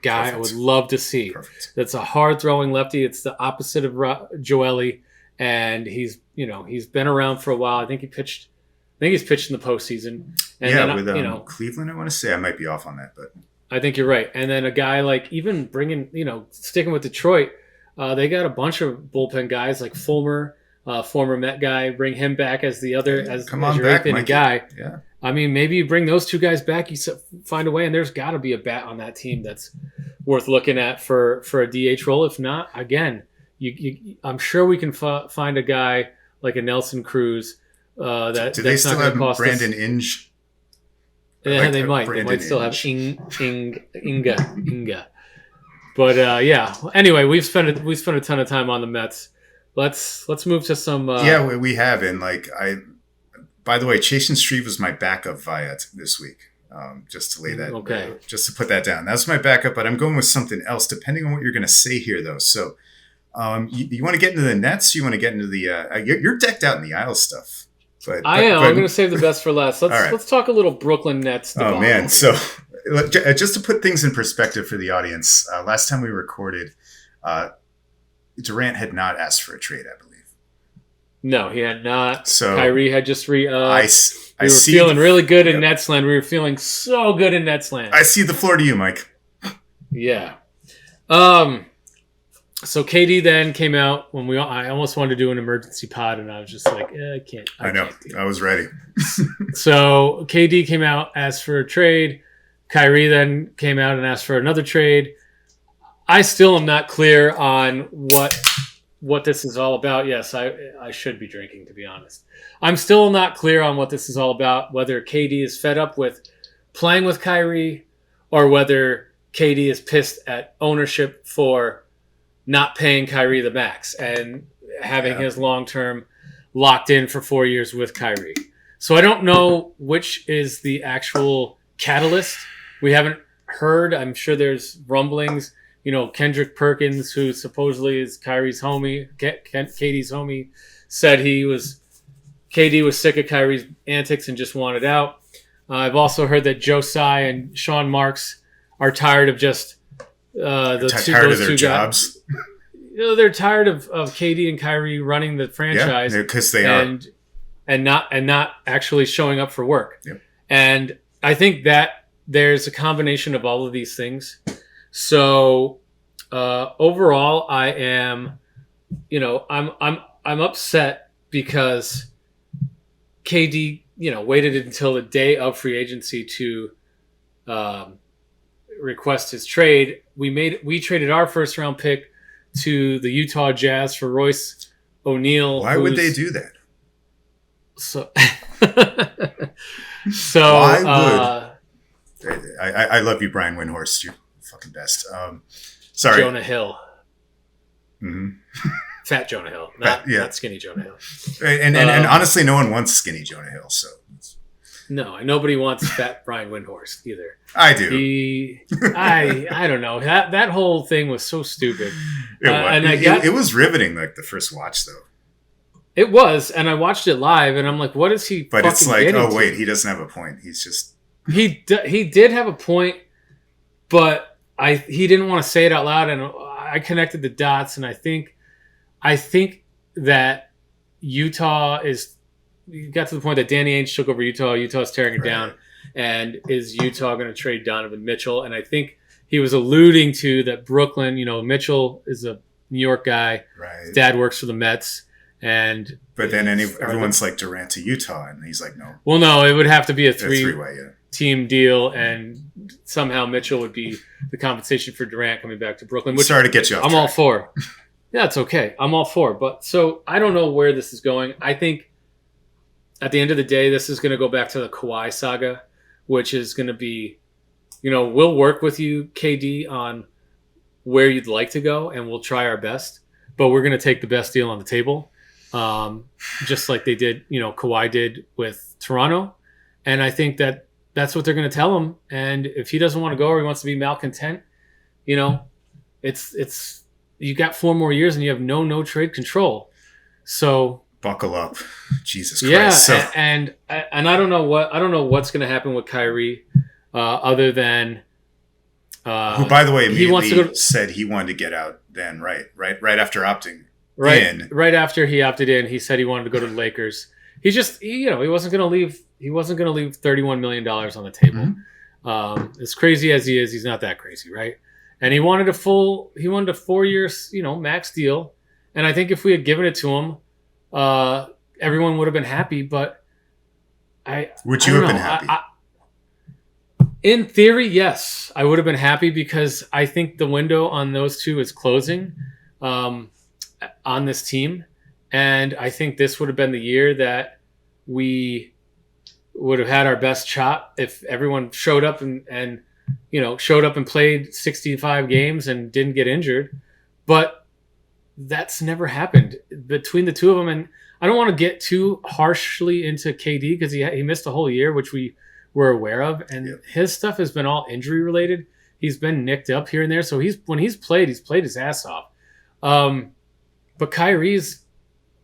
guy I would love to see. Perfect. That's a hard throwing lefty. It's the opposite of Joely, and he's been around for a while. I think he's pitched in the postseason. And with Cleveland, I want to say I might be off on that, but I think you're right. And then a guy like even bringing sticking with Detroit. They got a bunch of bullpen guys like Fulmer, former Met guy. Bring him back as the other as your eighth inning guy. Yeah. I mean, maybe you bring those two guys back. You find a way, and there's got to be a bat on that team that's worth looking at for a DH role. If not, again, I'm sure we can find a guy like a Nelson Cruz. Do they still have Brandon Inge? Yeah, they might. They might still have Inga. But anyway, we've spent a ton of time on the Mets. Let's move to some. We have, and by the way, Chasen Street was my backup via this week. Just to lay that, just to put that down. That's my backup, but I'm going with something else, depending on what you're going to say here, though. So, you want to get into the Nets? You want to get into the? You're decked out in the Isles stuff. But I'm going to save the best for last. Let's talk a little Brooklyn Nets. Oh man, so. Just to put things in perspective for the audience, last time we recorded, Durant had not asked for a trade, I believe. No, he had not. So Kyrie had just re-upped. We were feeling really good in Netsland. We were feeling so good in Netsland. I see the floor to you, Mike. Yeah. So KD then came out when I almost wanted to do an emergency pod, and I was just like, I can't. I know. I was ready. So KD came out, asked for a trade. Kyrie then came out and asked for another trade. I still am not clear on what this is all about. Yes, I should be drinking, to be honest. I'm still not clear on what this is all about, whether KD is fed up with playing with Kyrie or whether KD is pissed at ownership for not paying Kyrie the max and having his long-term locked in for 4 years with Kyrie. So I don't know which is the actual catalyst. We haven't heard. I'm sure there's rumblings. Kendrick Perkins, who supposedly is Kyrie's homie, KD's homie, said KD was sick of Kyrie's antics and just wanted out. I've also heard that Joe Tsai and Sean Marks are tired of just those two jobs. They're tired of KD and Kyrie running the franchise because they are, and not actually showing up for work. Yep. And I think that there's a combination of all of these things. So overall, I am, I'm upset because KD, waited until the day of free agency to request his trade. We traded our first round pick to the Utah Jazz for Royce O'Neal. Why would they do that? Why would? I love you, Brian Windhorst. You're fucking best. Sorry. Jonah Hill. Mm-hmm. Fat Jonah Hill. Not skinny Jonah Hill. And honestly, no one wants skinny Jonah Hill. So no, nobody wants fat Brian Windhorst either. I do. I don't know. That whole thing was so stupid. It was riveting, like the first watch, though. It was, and I watched it live, and I'm like, what is he? But it's like, oh wait, he doesn't have a point. He's just he did have a point, but he didn't want to say it out loud, and I connected the dots, and I think that Utah got to the point that Danny Ainge took over Utah. Utah's tearing it down, and is Utah going to trade Donovan Mitchell? And I think he was alluding to that Brooklyn. Mitchell is a New York guy. Right. His dad works for the Mets. But then everyone's like Durant to Utah, and he's like, no. Well, no, it would have to be a three-way team deal, and somehow Mitchell would be the compensation for Durant coming back to Brooklyn. Which sorry to get you off I'm track. all for. Yeah, it's okay. I'm all for it. But so I don't know where this is going. I think at the end of the day, this is going to go back to the Kawhi saga, which is going to be, we'll work with you, KD, on where you'd like to go, and we'll try our best. But we're going to take the best deal on the table, just like they did, Kawhi did with Toronto. And I think that that's what they're going to tell him. And if he doesn't want to go or he wants to be malcontent, it's you got 4 more years and you have no trade control. So buckle up, Jesus Christ. Yeah, So, and I don't know what's going to happen with Kyrie, other than who, by the way, he wants to go said he wanted to get out. Then right after opting in. Right after he opted in, he said he wanted to go to the Lakers. He wasn't going to leave. He wasn't going to leave $31 million on the table. Mm-hmm. As crazy as he is, he's not that crazy, right? And he wanted a 4 years, max deal. And I think if we had given it to him, everyone would have been happy. But would you have been happy? In theory, yes, I would have been happy because I think the window on those two is closing on this team. And I think this would have been the year that we would have had our best shot if everyone showed up and played 65 games and didn't get injured. But that's never happened between the two of them. And I don't want to get too harshly into KD because he missed a whole year, which we were aware of. And his stuff has been all injury related. He's been nicked up here and there. So when he's played his ass off. But Kyrie's,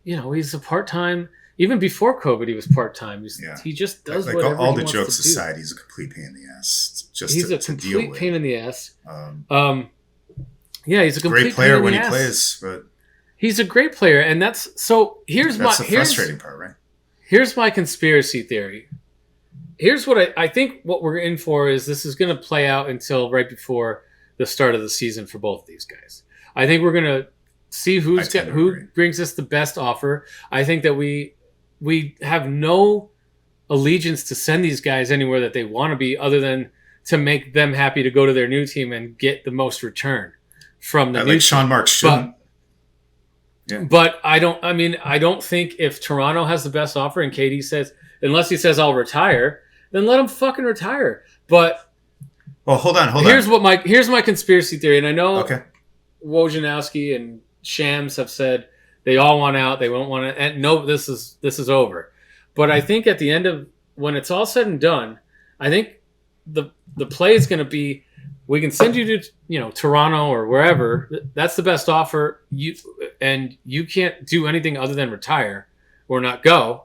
he's a part-time. Even before COVID, he was part-time. He just does whatever all he the wants jokes to do. aside, he's a complete pain in the ass. He's a complete pain in the ass. He's a complete great player pain in when the he ass. plays, but he's a great player, and that's the frustrating part, right? Here's my conspiracy theory. Here's what I think what we're in for is this is going to play out until right before the start of the season for both of these guys. I think we're going to see who brings us the best offer. I think that we have no allegiance to send these guys anywhere that they want to be other than to make them happy to go to their new team and get the most return from the new team. Sean Marks shouldn't. But I don't think if Toronto has the best offer and KD says, unless he says I'll retire, then let him fucking retire. But hold on. Here's my conspiracy theory, and I know Wojnarowski and Shams have said they all want out, they won't want to, and no, this is over. But I think at the end of when it's all said and done, I think the play is going to be we can send you to Toronto or wherever. That's the best offer. You can't do anything other than retire or not go.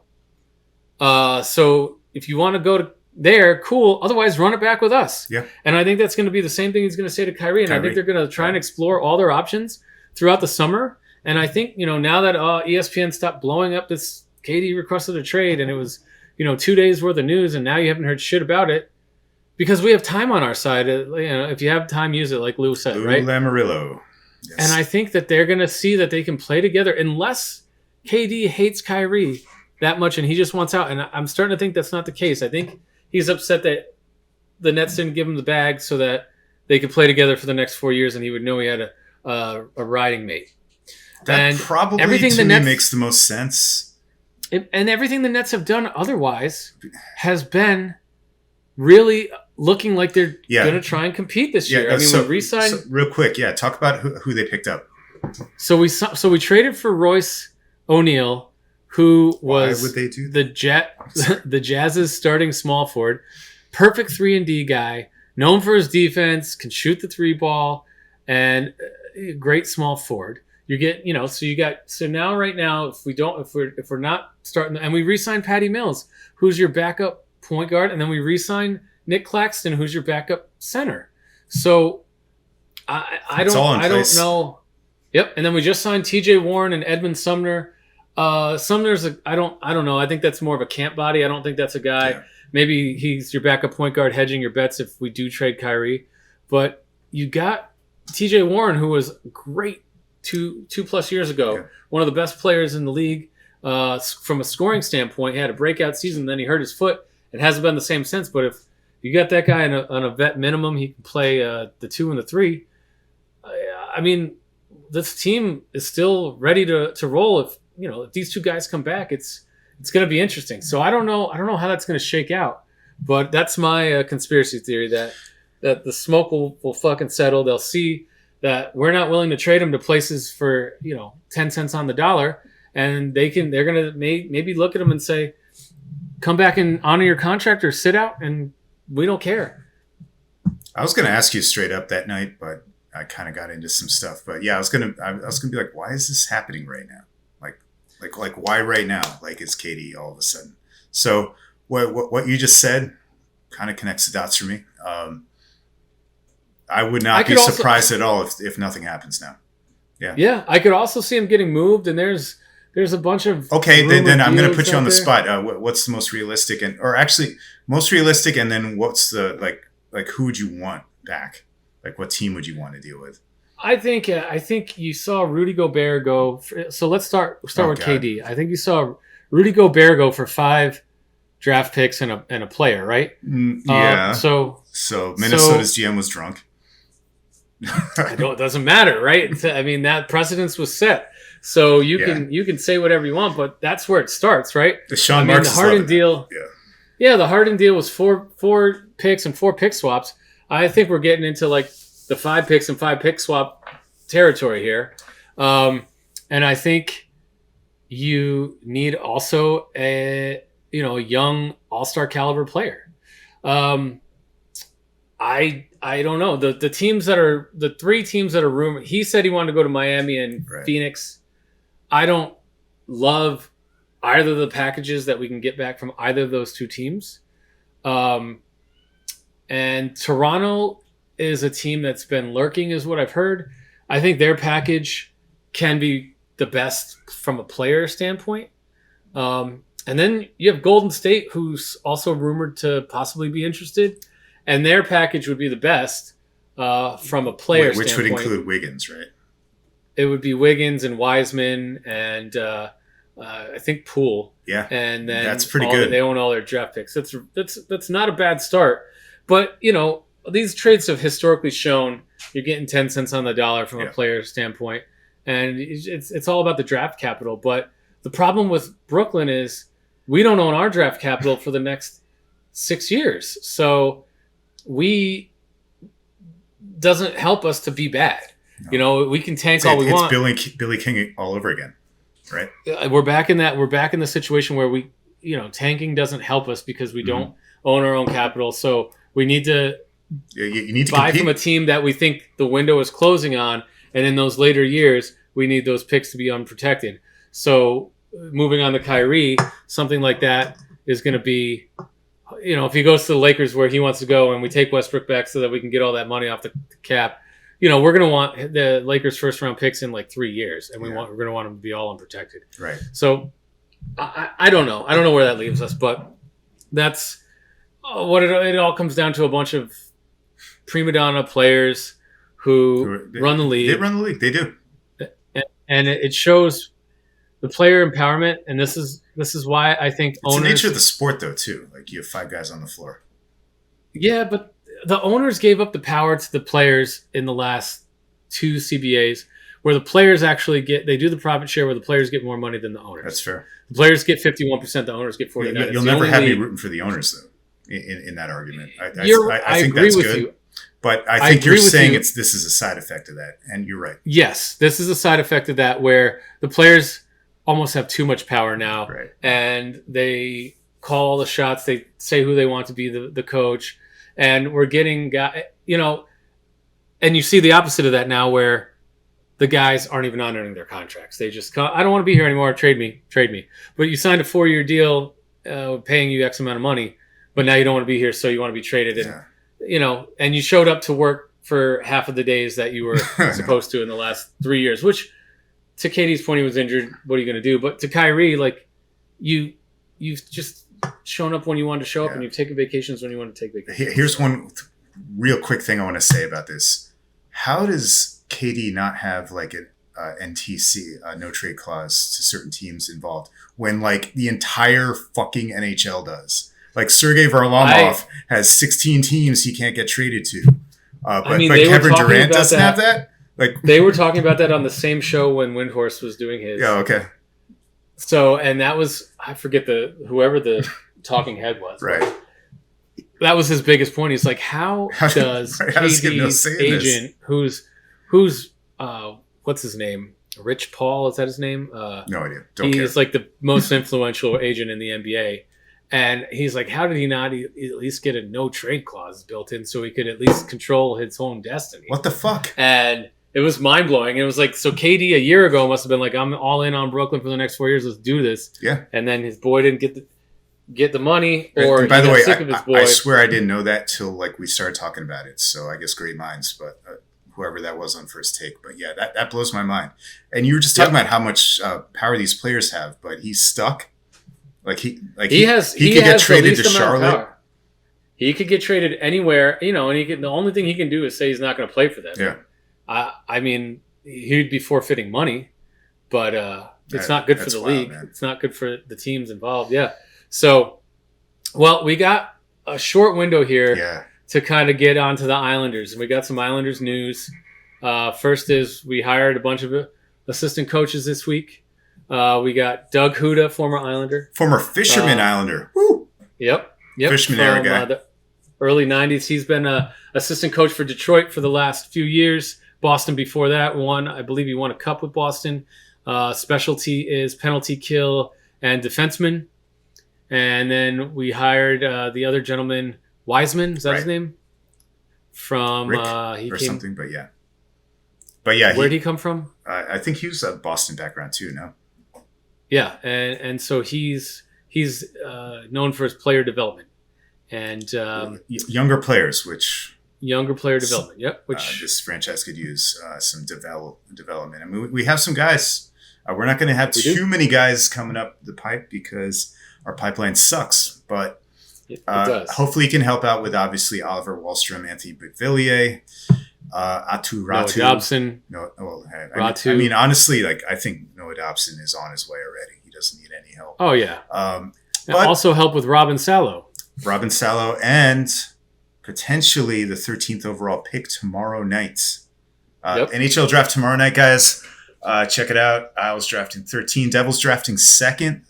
So if you want to go to there, cool. Otherwise, run it back with us. Yeah. And I think that's going to be the same thing he's going to say to Kyrie. And I think they're going to try and explore all their options throughout the summer. And I think now that ESPN stopped blowing up this KD requested a trade, and it was 2 days worth of news, and now you haven't heard shit about it. Because we have time on our side. If you have time, use it, like Lou said, right? Lou Lamoriello. Yes. And I think that they're going to see that they can play together unless KD hates Kyrie that much and he just wants out. And I'm starting to think that's not the case. I think he's upset that the Nets didn't give him the bag so that they could play together for the next 4 years and he would know he had a riding mate. That probably to me makes the most sense. And everything the Nets have done otherwise has been really looking like they're going to try and compete this year. We re-signed. So real quick, talk about who they picked up. So we traded for Royce O'Neal, who was Why would they do that? the Jazz's starting small forward, perfect 3-and-D guy, known for his defense, can shoot the 3-ball, and great small forward. You get, so now right now if we're not starting, and we re-signed Patty Mills, who's your backup point guard, and then we re-signed Nick Claxton, who's your backup center. So I don't know. Yep. And then we just signed TJ Warren and Edmund Sumner. Sumner's I don't know. I think that's more of a camp body. I don't think that's a guy. Yeah. Maybe he's your backup point guard hedging your bets if we do trade Kyrie. But you got TJ Warren, who was great two plus years ago. Yeah. One of the best players in the league from a scoring standpoint. He had a breakout season, then he hurt his foot. It hasn't been the same since. But if you got that guy on a vet minimum, he can play the 2 and the 3. this team is still ready to roll. If these two guys come back, it's going to be interesting. So I don't know how that's going to shake out, but that's my conspiracy theory that the smoke will fucking settle. They'll see that we're not willing to trade them to places for 10 cents on the dollar, and they're going to maybe look at them and say, come back and honor your contract or sit out, and we don't care. I was going to ask you straight up that night, but I kind of got into some stuff. But yeah, I was going to be like, why is this happening right now? Like why right now? Like, it's KD all of a sudden. So what you just said kind of connects the dots for me. I would not be surprised at all if nothing happens now. Yeah. Yeah, I could also see him getting moved, and there's a bunch of then I'm going to put you on the spot. What's the most realistic and then what's the like who would you want back? Like, what team would you want to deal with? I think you saw Rudy Gobert go. So let's start with KD. I think you saw Rudy Gobert go for 5 draft picks and a player, right? Yeah. So Minnesota's GM was drunk. It doesn't matter, right? I mean, that precedence was set. So you can say whatever you want, but that's where it starts, right? The Harden deal. Yeah, the Harden deal was 4 picks and 4 pick swaps. I think we're getting into like the 5 picks and 5 pick swap territory here. And I think you need also a young all-star caliber player. I don't know. The teams the 3 teams that are rumored. He said he wanted to go to Miami and Phoenix. I don't love either of the packages that we can get back from either of those 2 teams. And Toronto is a team that's been lurking, is what I've heard. I think their package can be the best from a player standpoint. And then you have Golden State, who's also rumored to possibly be interested. And their package would be the best from a player standpoint. Which would include Wiggins, right? It would be Wiggins and Wiseman and I think Poole. Yeah, and then that's pretty good. They own all their draft picks. That's not a bad start. But these trades have historically shown you're getting 10 cents on the dollar from a player standpoint, and it's all about the draft capital. But the problem with Brooklyn is we don't own our draft capital for the next 6 years, so doesn't help us to be bad. No. We can tank all we want. It's Billy King all over again, right? We're back in the situation where tanking doesn't help us because we don't own our own capital. So we need to you need to buy compete from a team that we think the window is closing on, and in those later years, we need those picks to be unprotected. So moving on to Kyrie, something like that is going to be, if he goes to the Lakers where he wants to go, and we take Westbrook back so that we can get all that money off the cap, we're going to want the Lakers' first round picks in like 3 years, and we're going to want them to be all unprotected. Right. So I don't know. I don't know where that leaves us, but that's what it all comes down to: a bunch of prima donna players who run the league. They run the league. They do, and it shows the player empowerment. And this is why I think it's the nature of the sport, though, too. Like, you have 5 guys on the floor. Yeah, but the owners gave up the power to the players in the last 2 CBAs, where the players actually they do the profit share, where the players get more money than the owners. That's fair. The players get 51%, the owners get 49%. You'll never have me rooting for the owners, though, in that argument. I think agree that's with good. you. But I think you're saying this is a side effect of that, and you're right. Yes, this is a side effect of that, where the players almost have too much power now, right, and they call the shots. They say who they want to be the coach, and we're getting and you see the opposite of that now, where the guys aren't even honoring their contracts. They just I don't want to be here anymore. Trade me. But you signed a 4-year deal, paying you X amount of money, but now you don't want to be here, so you want to be traded. And and you showed up to work for half of the days that you were supposed to in the last 3 years, which, to KD's point, he was injured. What are you going to do? But to Kyrie, like, you've just shown up when you wanted to show up, and you've taken vacations when you want to take vacations. Here's one real quick thing I want to say about this. How does KD not have like an NTC, no trade clause to certain teams involved, when like the entire fucking NHL does? Like, Sergei Varlamov has 16 teams he can't get traded to. But Kevin Durant doesn't have that? Like they were talking about that on the same show when Windhorst was doing his. yeah, okay, So, and that was, I forget whoever the talking head was. right. That was his biggest point. He's like, how does KD's agent, who's what's his name? Rich Paul, is that his name? No idea. Don't care. He's like the most influential agent in the NBA. And he's like, how did he not at least get a no trade clause built in so he could at least control his own destiny? What the fuck? And it was mind blowing. It was like, so KD a year ago must have been like, I'm all in on Brooklyn for the next 4 years. Let's do this. Yeah. And then his boy didn't get the money, or and by the way, sick of his boy. I swear I didn't know that till like we started talking about it. So I guess great minds, but whoever that was on First Take. But yeah, that blows my mind. And you were just talking about how much power these players have, but he's stuck. He could get traded to Charlotte. He could get traded anywhere, and the only thing he can do is say he's not going to play for them. Yeah. I mean, he'd be forfeiting money, but it's not good for the league. Man. It's not good for the teams involved. Yeah. So, well, we got a short window here to kind of get onto the Islanders, and we got some Islanders news. First is we hired a bunch of assistant coaches this week. We got Doug Huda, former Islander. Former Fisherman Islander. Woo! Yep. Fisherman era guy. The early 90s. He's been an assistant coach for Detroit for the last few years. Boston before that I believe he won a cup with Boston. Specialty is penalty kill and defenseman. And then we hired the other gentleman, Wiseman. Is that his name? From Rick or something, but yeah. But yeah. Where'd he come from? I think he was a Boston background too, no? Yeah, and so he's known for his player development and younger players, younger player development. Yep, which this franchise could use some development. I mean, we have some guys. We're not going to have too many guys coming up the pipe because our pipeline sucks. But it does. Hopefully, he can help out with obviously Oliver Wahlstrom, Anthony Beauvillier, Atu Ratu. Noah Dobson. I mean, honestly, I think Noah Dobson is on his way already. He doesn't need any help. Oh, yeah. But also help with Robin Salo. And potentially the 13th overall pick tomorrow night. NHL draft tomorrow night, guys. Check it out. Isles drafting 13. Devils drafting 2nd.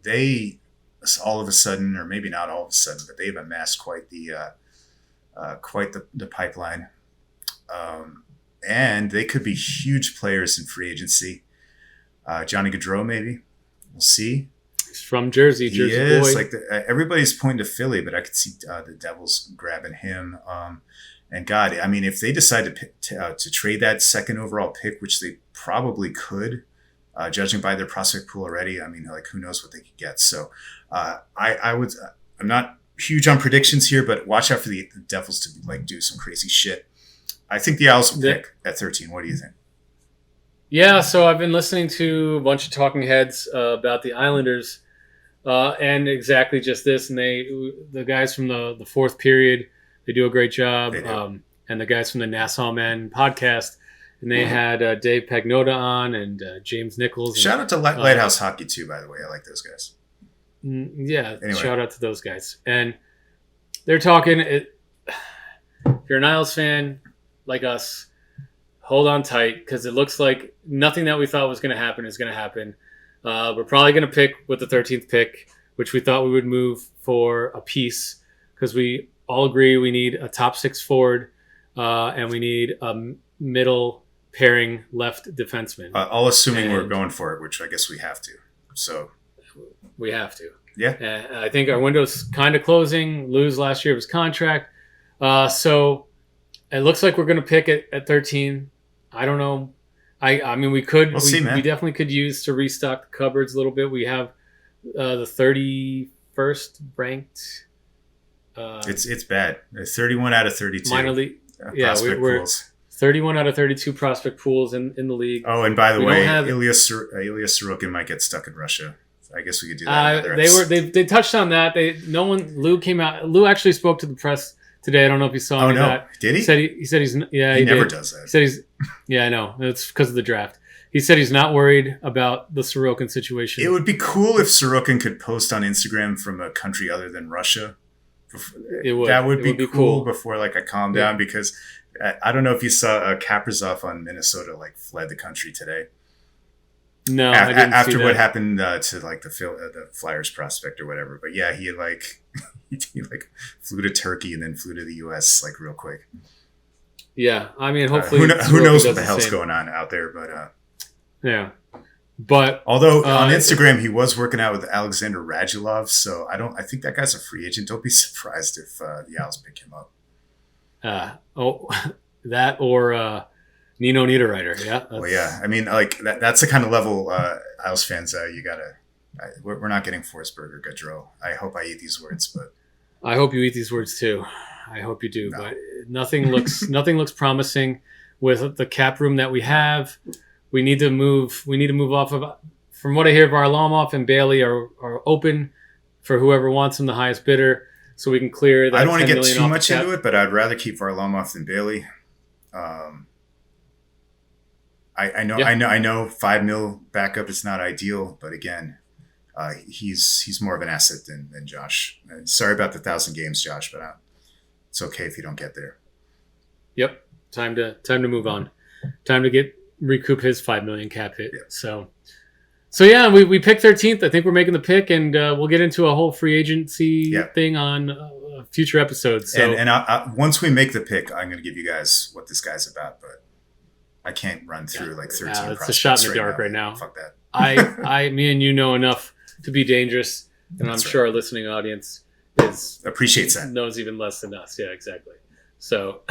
They all of a sudden, or maybe not all of a sudden, but they've amassed quite the pipeline. And they could be huge players in free agency. Johnny Gaudreau, maybe. We'll see. He's from Jersey. Jersey boy. Everybody's pointing to Philly, but I could see the Devils grabbing him. And God, I mean, if they decide to trade that 2nd overall pick, which they probably could, judging by their prospect pool already, I mean, who knows what they could get. So I'm not huge on predictions here, but watch out for the Devils to do some crazy shit. I think the Owls will pick at 13. What do you think? Yeah, so I've been listening to a bunch of talking heads about the Islanders and exactly just this. And the guys from the 4th period, they do a great job. And the guys from the Nassau Men podcast, and they had Dave Pagnotta on and James Nichols. Shout out to Lighthouse Hockey too, by the way. I like those guys. Yeah, anyway. Shout out to those guys. And they're talking. If you're an Isles fan like us, hold on tight because it looks like nothing that we thought was going to happen is going to happen. We're probably going to pick with the 13th pick, which we thought we would move for a piece because we all agree we need a top 6 forward and we need a middle pairing left defenseman. All assuming we're going for it, which I guess we have to. So we have to. Yeah. And I think our window's kind of closing. Lou's last year of his contract. So it looks like we're going to pick it at 13. I don't know. I mean, we could. We'll see, man. We definitely could use to restock the cupboards a little bit. We have the 31st ranked. It's bad. 31 out of 32. Minor league. We're pools. 31 out of 32 prospect pools in the league. Oh, and by the way, Ilya Sorokin might get stuck in Russia. I guess we could do that. They touched on that. Lou came out. Lou actually spoke to the press today. I don't know if you saw him. No. Did he? He said he's yeah. He never does that. He said he's I know. It's because of the draft. He said he's not worried about the Sorokin situation. It would be cool if Sorokin could post on Instagram from a country other than Russia. It would. That would be cool before I calm down because I don't know if you saw Kaprizov on Minnesota like fled the country today. No, I didn't after see what that. happened to like the Flyers prospect or whatever. But yeah, he like he like flew to Turkey and then flew to the U.S. like real quick. Yeah, I mean, hopefully, who knows what does the hell's same. going on out there? But Yeah, but although on Instagram he was working out with Alexander Radulov, so I think that guy's a free agent. Don't be surprised if the Owls pick him up. That or Nino Niederreiter. Yeah. Well, yeah. I mean, like that's the kind of level Owls fans you gotta. We're not getting Forsberg or Gaudreau. I hope I eat these words, but I hope you eat these words too. I hope you do. No. But nothing looks promising with the cap room that we have. We need to move off of. From what I hear, Varlamov and Bailey are open for whoever wants them, the highest bidder, so we can clear that. I don't want to get too much into it, but I'd rather keep Varlamov than Bailey. I know $5 million backup is not ideal, but again, he's more of an asset than Josh. Sorry about the 1,000 games, Josh, but it's okay if you don't get there. Yep, time to move on. Time to recoup his $5 million cap hit. Yep. So yeah, we picked 13th. I think we're making the pick, and we'll get into a whole free agency thing on future episodes. So. And once we make the pick, I'm going to give you guys what this guy's about, but I can't run through like 13 prospects. It's a shot in the dark right now. Fuck that. Me and you know enough to be dangerous, and I'm sure our listening audience appreciates that. Knows even less than us. Yeah, exactly. So,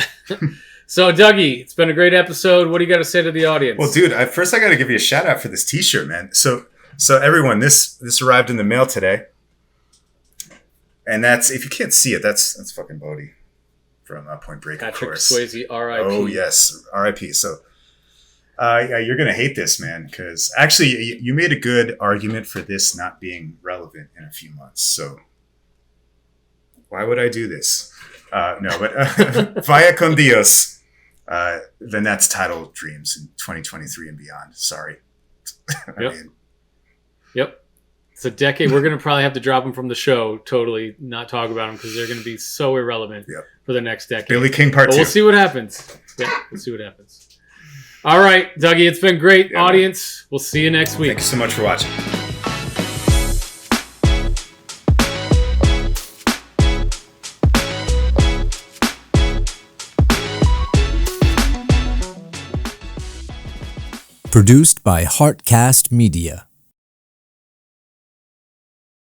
Dougie, it's been a great episode. What do you got to say to the audience? Well, dude, first I got to give you a shout out for this T-shirt, man. So everyone, this arrived in the mail today, and that's, if you can't see it, that's fucking Bodie from Point Break, Patrick of course. Swayze, R.I.P. Oh yes, R.I.P. So. Yeah, you're going to hate this, man, because actually you made a good argument for this not being relevant in a few months. So why would I do this? No, but Vaya con Dios, the Nets title dreams in 2023 and beyond. Sorry. Yep. It's a decade. We're going to probably have to drop them from the show, totally not talk about them because they're going to be so irrelevant for the next decade. Billy King Part 2. We'll see what happens. Yeah, we'll see what happens. All right, Dougie, it's been great, audience. We'll see you next week. Thank you so much for watching. Produced by Heartcast Media.